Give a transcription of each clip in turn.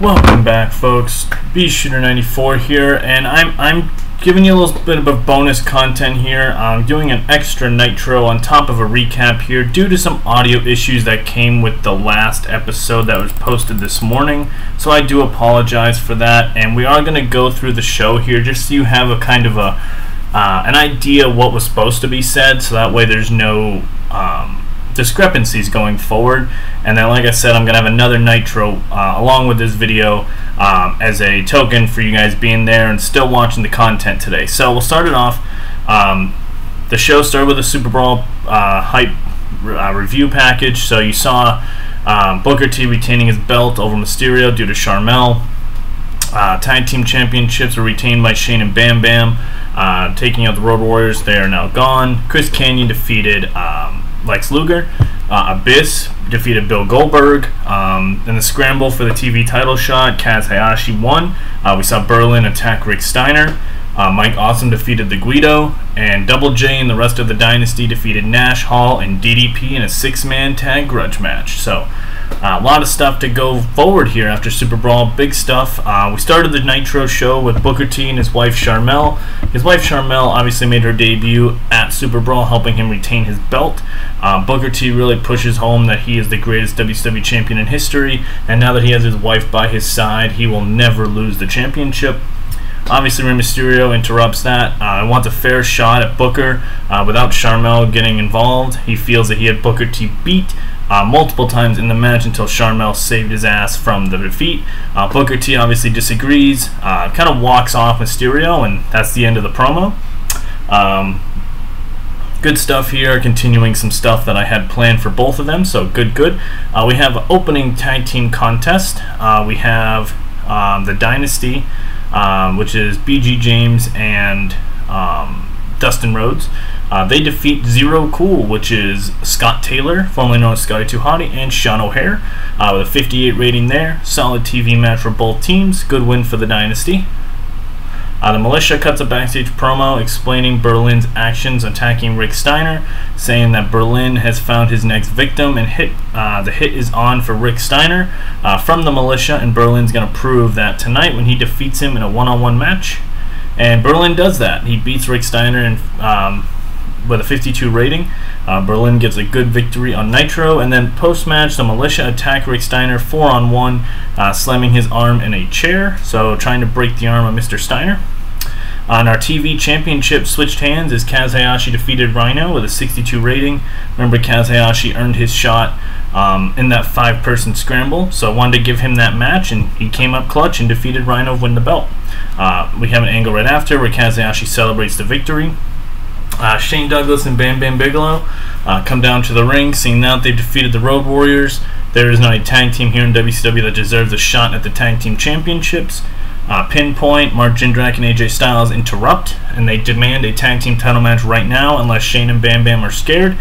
Welcome back, folks. BShooter94 here, and I'm giving you a little bit of bonus content here. I'm doing an extra Nitro on top of a recap here due to some audio issues that came with the last episode that was posted this morning. So I do apologize for that, and we are going to go through the show here just so you have a kind of an idea what was supposed to be said, so that way there's no discrepancies going forward. And then, like I said, I'm going to have another Nitro along with this video as a token for you guys being there and still watching the content today. So we'll start it off. The show started with a Super Brawl hype review package. So you saw Booker T retaining his belt over Mysterio due to Sharmell. Tag Team Championships were retained by Shane and Bam Bam. Taking out the Road Warriors, they are now gone. Chris Kanyon defeated Lex Luger. Abyss defeated Bill Goldberg. In the scramble for the TV title shot, Kaz Hayashi won. We saw Berlin attack Rick Steiner. Mike Awesome defeated the Guido. And Double J and the rest of the Dynasty defeated Nash, Hall, and DDP in a 6-man tag grudge match. So a lot of stuff to go forward here after Super Brawl. Big stuff. We started the Nitro show with Booker T and his wife Sharmell. His wife Sharmell obviously made her debut at Super Brawl, helping him retain his belt. Booker T really pushes home that he is the greatest WCW champion in history, and now that he has his wife by his side, he will never lose the championship. Obviously, Rey Mysterio interrupts that. Wants a fair shot at Booker without Sharmell getting involved. He feels that he had Booker T beat multiple times in the match until Sharmell saved his ass from the defeat. Booker T obviously disagrees, kind of walks off Mysterio, and that's the end of the promo. Good stuff here, continuing some stuff that I had planned for both of them, so good. We have an opening tag team contest. We have the Dynasty, which is BG James and Dustin Rhodes. They defeat Zero Cool, which is Scott Taylor, formerly known as Scotty 2 Hotty, and Sean O'Hare, with a 58 rating there. Solid TV match for both teams. Good win for the Dynasty. The Militia cuts a backstage promo explaining Berlin's actions attacking Rick Steiner, saying that Berlin has found his next victim and the hit is on for Rick Steiner from the Militia, and Berlin's going to prove that tonight when he defeats him in a one-on-one match. And Berlin does that. He beats Rick Steiner with a 52 rating. Berlin gets a good victory on Nitro, and then post-match the Militia attack Rick Steiner 4-on-1, slamming his arm in a chair, so trying to break the arm of Mr. Steiner. On our TV championship switched hands as Kaz Hayashi defeated Rhino with a 62 rating. Remember, Kaz Hayashi earned his shot in that 5-person scramble, so I wanted to give him that match, and he came up clutch and defeated Rhino to win the belt. We have an angle right after where Kaz Hayashi celebrates the victory. Shane Douglas and Bam Bam Bigelow come down to the ring, seeing now that they've defeated the Road Warriors. There is not a tag team here in WCW that deserves a shot at the tag team championships. PinPoint, Mark Jindrak, and AJ Styles interrupt, and they demand a tag team title match right now unless Shane and Bam Bam are scared.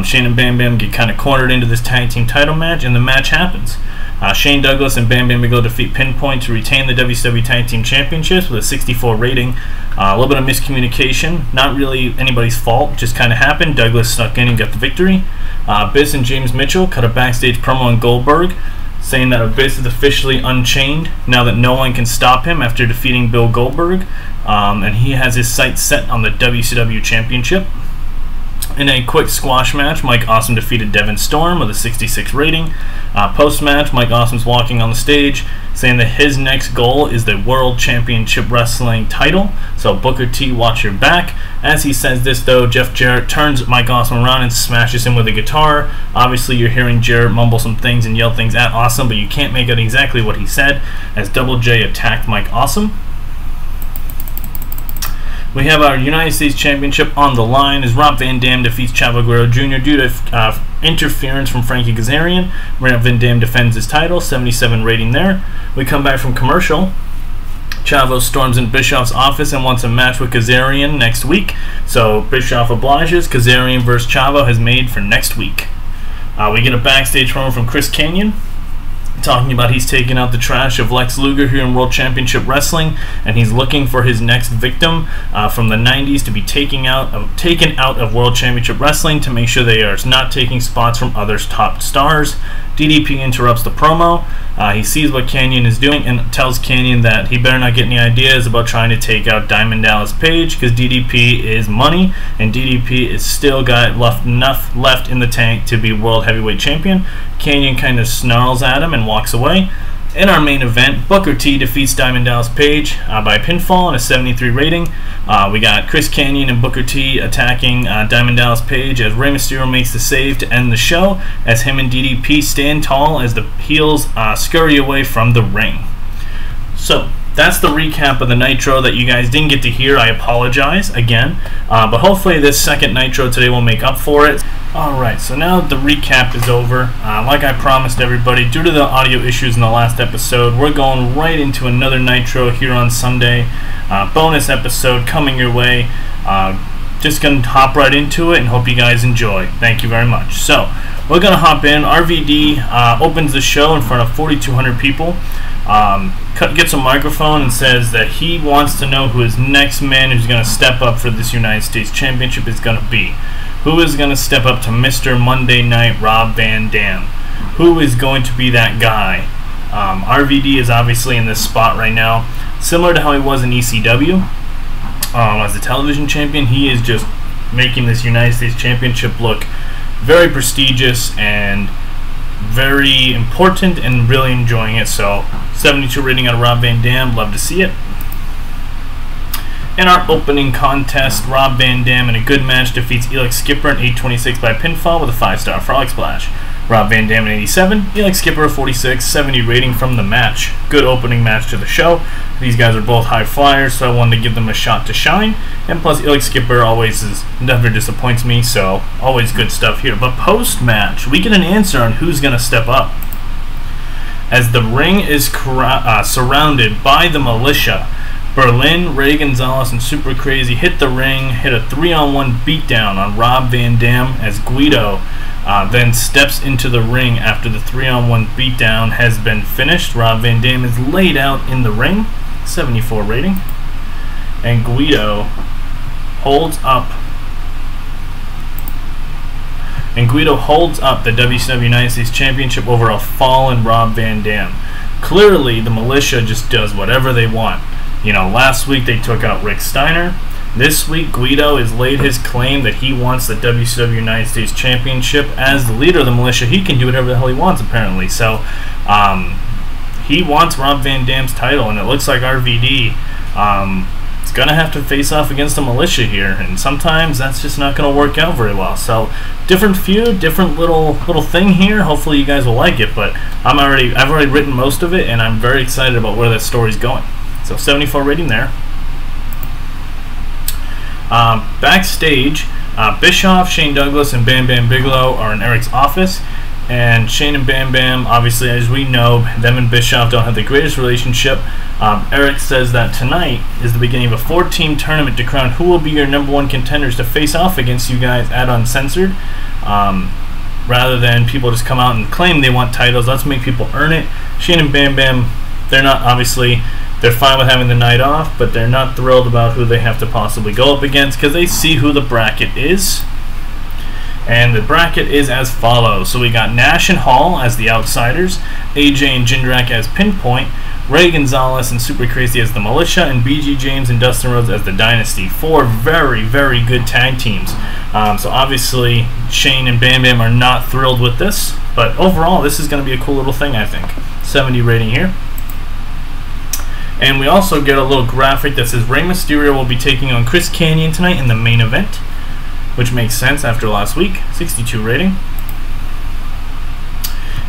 Shane and Bam Bam get kind of cornered into this tag team title match, and the match happens. Shane Douglas and Bam Bam Bigelow defeat PinPoint to retain the WCW Tag Team Championships with a 64 rating. A little bit of miscommunication, not really anybody's fault, just kind of happened. Douglas snuck in and got the victory. Abyss and James Mitchell cut a backstage promo on Goldberg, saying that Abyss is officially unchained now that no one can stop him after defeating Bill Goldberg, and he has his sights set on the WCW Championship. In a quick squash match, Mike Awesome defeated Devin Storm with a 66 rating. Post-match, Mike Awesome's walking on the stage, saying that his next goal is the World Championship Wrestling title. So Booker T, watch your back. As he says this, though, Jeff Jarrett turns Mike Awesome around and smashes him with a guitar. Obviously, you're hearing Jarrett mumble some things and yell things at Awesome, but you can't make out exactly what he said, as Double J attacked Mike Awesome. We have our United States Championship on the line as Rob Van Dam defeats Chavo Guerrero Jr. due to interference from Frankie Kazarian. Rob Van Dam defends his title, 77 rating there. We come back from commercial. Chavo storms in Bischoff's office and wants a match with Kazarian next week. So Bischoff obliges. Kazarian vs. Chavo has made for next week. We get a backstage promo from Chris Kanyon, talking about he's taking out the trash of Lex Luger here in World Championship Wrestling, and he's looking for his next victim from the 90s to be taken out of World Championship Wrestling to make sure they are not taking spots from other top stars. DDP interrupts the promo. He sees what Kanyon is doing and tells Kanyon that he better not get any ideas about trying to take out Diamond Dallas Page, because DDP is money, and DDP is still got enough left in the tank to be World Heavyweight Champion. Kanyon kind of snarls at him and walks away. In our main event, Booker T defeats Diamond Dallas Page by pinfall and a 73 rating. We got Chris Kanyon and Booker T attacking Diamond Dallas Page as Rey Mysterio makes the save to end the show, as him and DDP stand tall as the heels scurry away from the ring. So that's the recap of the Nitro that you guys didn't get to hear. I apologize again, but hopefully this second Nitro today will make up for it. Alright, so now the recap is over. Like I promised everybody, due to the audio issues in the last episode, we're going right into another Nitro here on Sunday. Bonus episode coming your way. Just going to hop right into it and hope you guys enjoy. Thank you very much. So, we're going to hop in. RVD opens the show in front of 4,200 people. Gets a microphone and says that he wants to know who his next man who's going to step up for this United States Championship is going to be. Who is going to step up to Mr. Monday Night Rob Van Dam? Who is going to be that guy? RVD is obviously in this spot right now, similar to how he was in ECW. As a television champion, he is just making this United States Championship look very prestigious and very important, and really enjoying it. So 72 rating out of Rob Van Dam, love to see it. In our opening contest, Rob Van Dam in a good match defeats Elix Skipper in 8:26 by pinfall with a 5-star frolic splash. Rob Van Dam in 87, Elix Skipper a 46, 70 rating from the match. Good opening match to the show. These guys are both high flyers, so I wanted to give them a shot to shine. And plus, Elix Skipper never disappoints me, so always good stuff here. But post-match, we get an answer on who's going to step up, as the ring is surrounded by the Militia. Berlin, Ray Gonzalez, and Super Crazy hit the ring, hit a 3-on-1 beatdown on Rob Van Dam, as Guido then steps into the ring after the 3-on-1 beatdown has been finished. Rob Van Dam is laid out in the ring, 74 rating, and Guido holds up the WCW United States Championship over a fallen Rob Van Dam. Clearly, the Militia just does whatever they want. You know, last week they took out Rick Steiner. This week, Guido has laid his claim that he wants the WCW United States Championship. As the leader of the Militia, he can do whatever the hell he wants, apparently. So, he wants Rob Van Dam's title, and it looks like RVD is going to have to face off against the Militia here, and sometimes that's just not going to work out very well. So, different feud, different little thing here. Hopefully you guys will like it, but I've already written most of it, and I'm very excited about where that story's going. So 74 rating there. Backstage, Bischoff, Shane Douglas, and Bam Bam Bigelow are in Eric's office. And Shane and Bam Bam, obviously, as we know, them and Bischoff don't have the greatest relationship. Eric says that tonight is the beginning of a 4-team tournament to crown who will be your #1 contenders to face off against you guys at Uncensored. Rather than people just come out and claim they want titles, let's make people earn it. Shane and Bam Bam, they're fine with having the night off, but they're not thrilled about who they have to possibly go up against, because they see who the bracket is. And the bracket is as follows. So we got Nash and Hall as the outsiders, AJ and Jindrak as pinpoint, Ray Gonzalez and Super Crazy as the Militia, and BG James and Dustin Rhodes as the Dynasty. 4 very, very good tag teams. So obviously Shane and Bam Bam are not thrilled with this, but overall this is going to be a cool little thing, I think. 70 rating here. And we also get a little graphic that says Rey Mysterio will be taking on Chris Kanyon tonight in the main event, which makes sense after last week. 62 rating.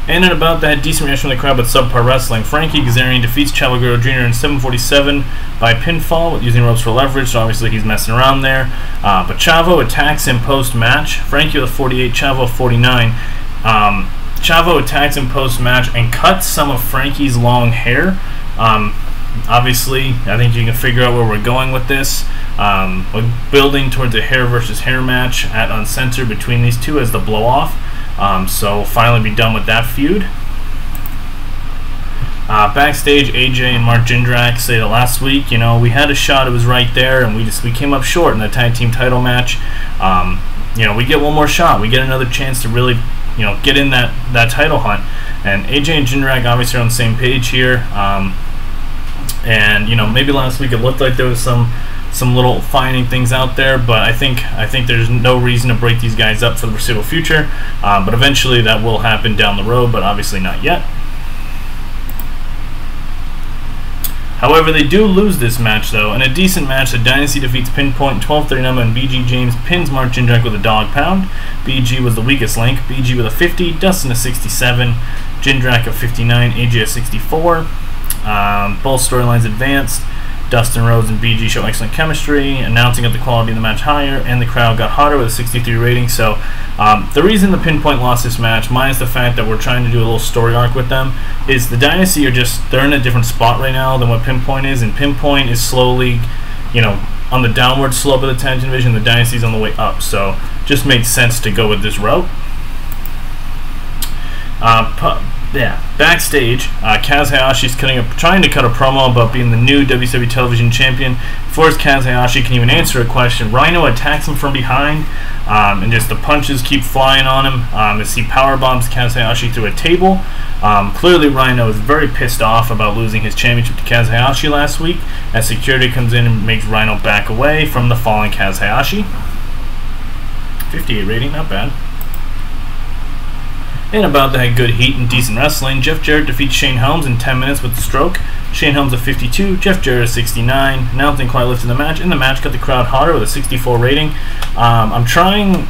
And at about that, decent reaction from the crowd, but subpar wrestling. Frankie Kazarian defeats Chavo Guerrero Jr. in 7:47 by pinfall, using ropes for leverage, so obviously he's messing around there. But Chavo attacks him post-match. Frankie with 48, Chavo 49. Chavo attacks him post-match and cuts some of Frankie's long hair. Obviously, I think you can figure out where we're going with this. We're building towards a hair versus hair match at Uncensored between these two as the blow-off. So we'll finally be done with that feud. Backstage, AJ and Mark Jindrak say that last week, you know, we had a shot, it was right there, and we came up short in the tag team title match. You know, we get one more shot, we get another chance to really, you know, get in that title hunt. And AJ and Jindrak obviously are on the same page here. And you know, maybe last week it looked like there was some little finding things out there, but I think there's no reason to break these guys up for the foreseeable future. But eventually that will happen down the road, but obviously not yet. However, they do lose this match, though. In a decent match, the Dynasty defeats PinPoint 12-39 and BG James pins Mark Jindrak with a dog pound. BG was the weakest link. BG with a 50, Dustin a 67, Jindrak a 59, AJ a 64. Both storylines advanced. Dustin Rhodes and BG show excellent chemistry, announcing that the quality of the match higher, and the crowd got hotter with a 63 rating. So the reason the PinPoint lost this match, minus the fact that we're trying to do a little story arc with them, is the Dynasty are they're in a different spot right now than what PinPoint is, and PinPoint is slowly, you know, on the downward slope of the tag team division. The Dynasty's on the way up, so just made sense to go with this route. Yeah, backstage, Kaz Hayashi's trying to cut a promo about being the new WCW television champion. Before Kaz Hayashi can even answer a question, Rhino attacks him from behind, and just the punches keep flying on him as he powerbombs Kaz Hayashi through a table. Clearly, Rhino is very pissed off about losing his championship to Kaz Hayashi last week, as security comes in and makes Rhino back away from the fallen Kaz Hayashi. 58 rating, not bad. And about that good heat and decent wrestling, Jeff Jarrett defeats Shane Helms in 10 minutes with the stroke. Shane Helms a 52, Jeff Jarrett a 69. Announcing quite lifted the match, and the match got the crowd hotter with a 64 rating. I'm trying,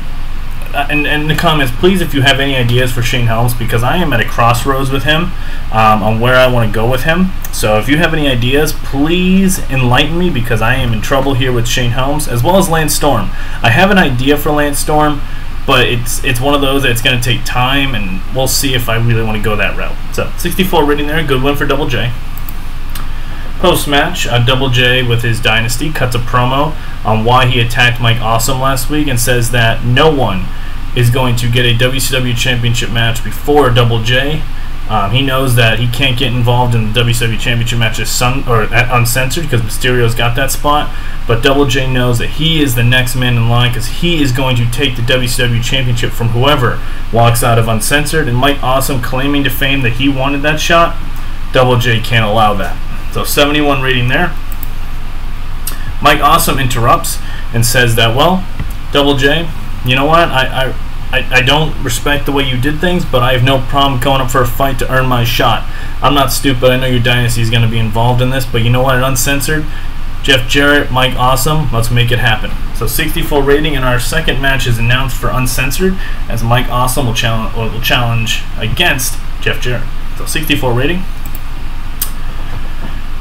and in the comments, please, if you have any ideas for Shane Helms, because I am at a crossroads with him on where I want to go with him. So if you have any ideas, please enlighten me, because I am in trouble here with Shane Helms, as well as Lance Storm. I have an idea for Lance Storm, but it's one of those that it's going to take time, and we'll see if I really want to go that route. So 64 rating there, good win for Double J. Post-match, Double J with his Dynasty cuts a promo on why he attacked Mike Awesome last week, and says that no one is going to get a WCW Championship match before Double J. He knows that he can't get involved in the WCW Championship matches uncensored, because Mysterio's got that spot. But Double J knows that he is the next man in line, because he is going to take the WCW Championship from whoever walks out of uncensored. And Mike Awesome claiming to fame that he wanted that shot, Double J can't allow that. So 71 rating there. Mike Awesome interrupts and says that, well, Double J, you know what, I don't respect the way you did things, but I have no problem going up for a fight to earn my shot. I'm not stupid. I know your Dynasty is going to be involved in this, but you know what? At Uncensored, Jeff Jarrett, Mike Awesome, let's make it happen. So 64 rating, and our second match is announced for Uncensored, as Mike Awesome will challenge against Jeff Jarrett. So 64 rating.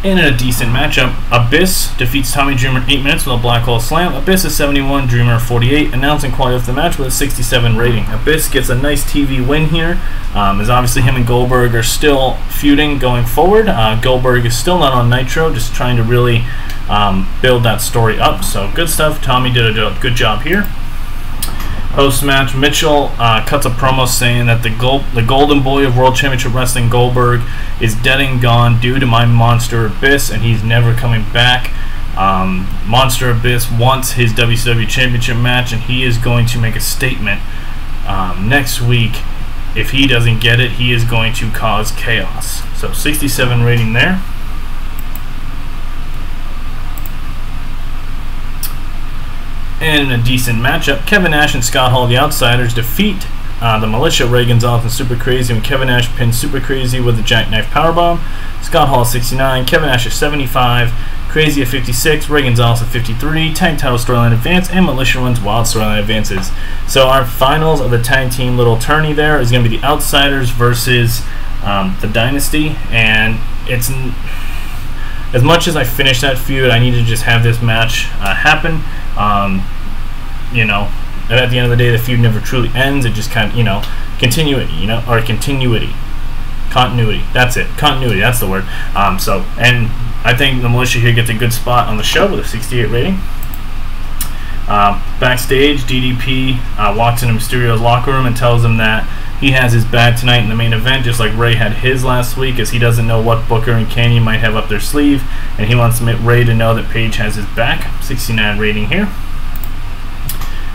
And in a decent matchup, Abyss defeats Tommy Dreamer in 8 minutes with a Black Hole Slam. Abyss is 71, Dreamer 48, announcing quality of the match with a 67 rating. Abyss gets a nice TV win here, as obviously him and Goldberg are still feuding going forward. Goldberg is still not on Nitro, just trying to really build that story up. So good stuff. Tommy did a good job here. Post-match, Mitchell cuts a promo saying that the golden boy of World Championship Wrestling, Goldberg, is dead and gone due to my Monster Abyss, and he's never coming back. Monster Abyss wants his WCW Championship match, and he is going to make a statement next week. If he doesn't get it, he is going to cause chaos. So 67 rating there. And in a decent matchup, Kevin Nash and Scott Hall, the Outsiders, defeat the Militia, Ray Gonzalez, and Super Crazy, when Kevin Nash pins Super Crazy with the Jackknife Powerbomb. Scott Hall 69, Kevin Nash is 75, Crazy at 56, Ray Gonzalez at 53. Tag title storyline advance, and Militia runs wild storyline advances. So our finals of the tag team little tourney there is going to be the Outsiders versus the Dynasty, and it's as much as I finish that feud, I need to just have this match happen. You know, and at the end of the day, the feud never truly ends. It just kind of, you know, continuity, you know, or continuity. That's it. Continuity, that's the word. So, and I think the Militia here gets a good spot on the show with a 68 rating. Backstage, DDP walks into Mysterio's locker room and tells him that he has his bad tonight in the main event, just like Ray had his last week, as he doesn't know what Booker and Kanyon might have up their sleeve, and he wants Ray to know that Page has his back. 69 rating here.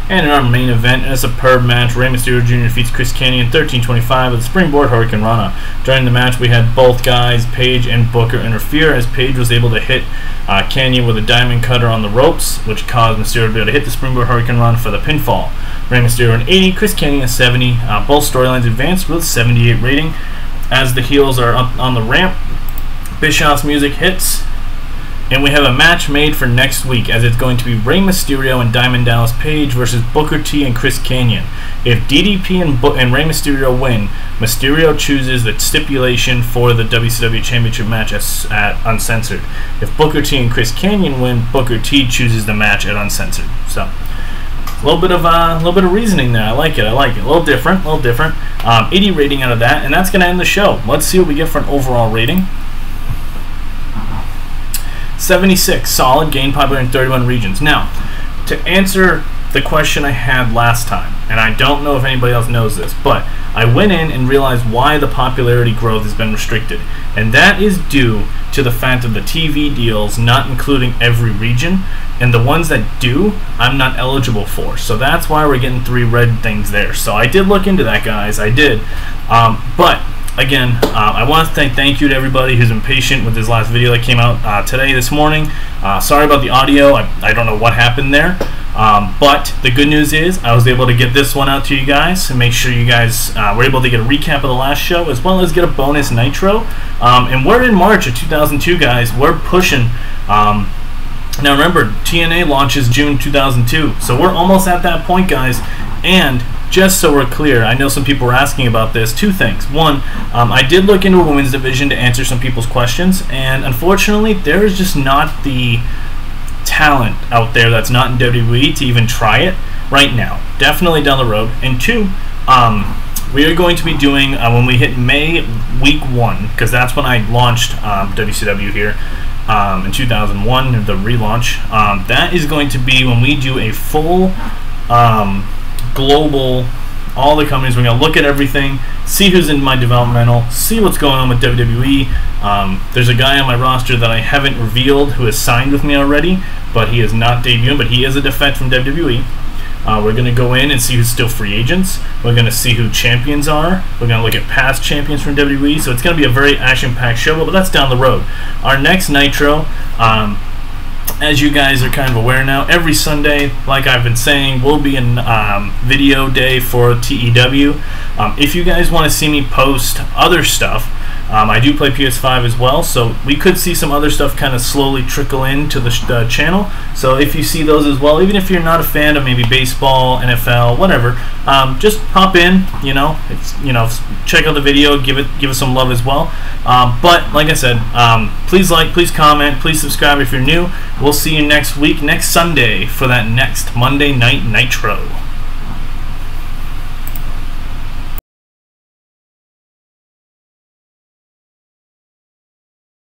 And in our main event, in a superb match, Rey Mysterio Jr. defeats Chris Kanyon 13-25 with a springboard Hurricane Rana. During the match, we had both guys, Page and Booker, interfere, as Page was able to hit Kanyon with a diamond cutter on the ropes, which caused Mysterio to be able to hit the springboard Hurricane Rana for the pinfall. Rey Mysterio an 80, Chris Kanyon a 70. Both storylines advanced with 78 rating. As the heels are up on the ramp, Bischoff's music hits. And we have a match made for next week, as it's going to be Rey Mysterio and Diamond Dallas Page versus Booker T and Chris Kanyon. If DDP and Rey Mysterio win, Mysterio chooses the stipulation for the WCW Championship match at Uncensored. If Booker T and Chris Kanyon win, Booker T chooses the match at Uncensored. So, a little bit of reasoning there. I like it. A little different. 80 rating out of that, and that's going to end the show. Let's see what we get for an overall rating. 76, solid, gained popularity in 31 regions. Now, to answer the question I had last time, and I don't know if anybody else knows this, but I went in and realized why the popularity growth has been restricted. And that is due to the fact of the TV deals not including every region, and the ones that do, I'm not eligible for. So that's why we're getting 3 red things there. So I did look into that, guys. I did. But again, I want to thank you to everybody who's been patient with this last video that came out this morning. Sorry about the audio. I don't know what happened there. But the good news is I was able to get this one out to you guys and make sure you guys were able to get a recap of the last show, as well as get a bonus Nitro. And we're in March of 2002, guys. We're pushing. Now remember, TNA launches June 2002. So we're almost at that point, guys. And just so we're clear, I know some people were asking about this. 2 things. One, I did look into a women's division to answer some people's questions, and unfortunately, there is just not the talent out there that's not in WWE to even try it right now. Definitely down the road. And 2, we are going to be doing, when we hit May week 1, because that's when I launched WCW here in 2001, the relaunch. That is going to be when we do a full global, all the companies. We're going to look at everything, see who's in my developmental, see what's going on with WWE. There's a guy on my roster that I haven't revealed who has signed with me already, but he is not debuting, but he is a defect from WWE. We're going to go in and see who's still free agents. We're going to see who champions are. We're going to look at past champions from WWE. So it's going to be a very action-packed show, but that's down the road. Our next Nitro, as you guys are kind of aware now, every Sunday, like I've been saying, will be a video day for TEW. If you guys want to see me post other stuff, I do play PS5 as well, so we could see some other stuff kind of slowly trickle into the channel. So if you see those as well, even if you're not a fan of maybe baseball, NFL, whatever, just pop in. Check out the video, give it some love as well. But like I said, please like, please comment, please subscribe if you're new. We'll see you next week, next Sunday, for that next Monday Night Nitro.